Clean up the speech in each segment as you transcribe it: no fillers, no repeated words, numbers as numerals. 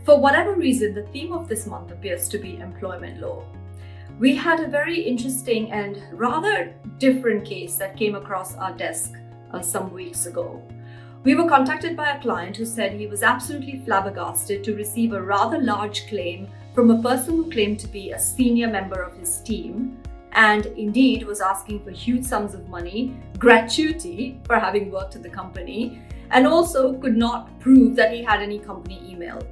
For whatever reason, the theme of this month appears to be employment law. We had a very interesting and rather different case that came across our desk some weeks ago. We were contacted by a client who said he was absolutely flabbergasted to receive a rather large claim from a person who claimed to be a senior member of his team and indeed was asking for huge sums of money, gratuity for having worked at the company, and also could not prove that he had any company email.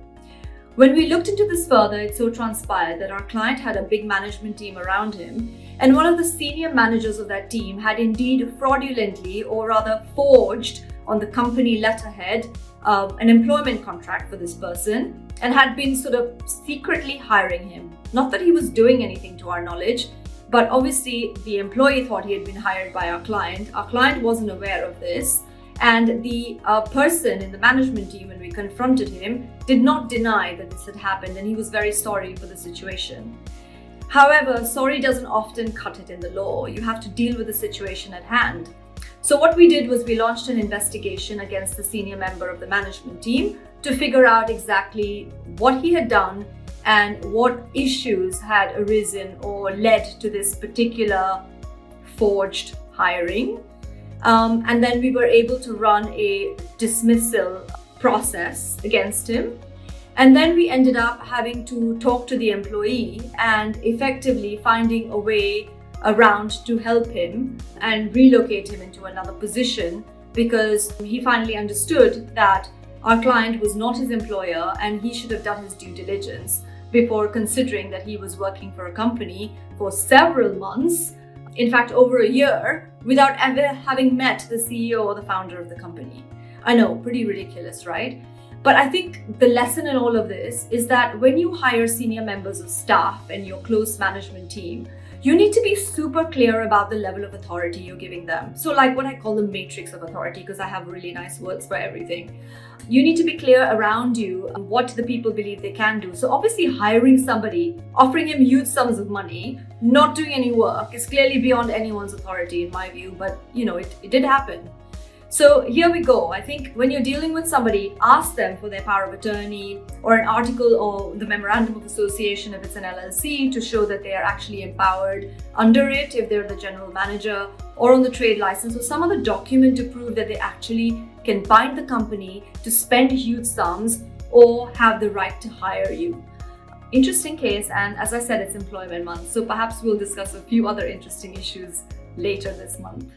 When we looked into this further, it so transpired that our client had a big management team around him, and one of the senior managers of that team had indeed fraudulently, or rather forged on the company letterhead, an employment contract for this person and had been sort of secretly hiring him. Not that he was doing anything to our knowledge, but obviously the employee thought he had been hired by our client. Our client wasn't aware of this. And the person in the management team, when we confronted him, did not deny that this had happened, and he was very sorry for the situation. However, sorry doesn't often cut it in the law. You have to deal with the situation at hand. So what we did was we launched an investigation against the senior member of the management team to figure out exactly what he had done and what issues had arisen or led to this particular forged hiring. And then we were able to run a dismissal process against him. And then we ended up having to talk to the employee and effectively finding a way around to help him and relocate him into another position, because he finally understood that our client was not his employer and he should have done his due diligence before considering that he was working for a company for several months, in fact over a year, without ever having met the CEO or the founder of the company. I know, pretty ridiculous, right? But I think the lesson in all of this is that when you hire senior members of staff and your close management team, you need to be super clear about the level of authority you're giving them. So like what I call the matrix of authority, because I have really nice words for everything. You need to be clear around you what the people believe they can do. So obviously hiring somebody, offering him huge sums of money, not doing any work is clearly beyond anyone's authority in my view, but it did happen. So here we go. I think when you're dealing with somebody, ask them for their power of attorney or an article or the memorandum of association if it's an LLC to show that they are actually empowered under it if they're the general manager, or on the trade license or some other document to prove that they actually can bind the company to spend huge sums or have the right to hire you. Interesting case, and as I said, it's employment month, so perhaps we'll discuss a few other interesting issues later this month.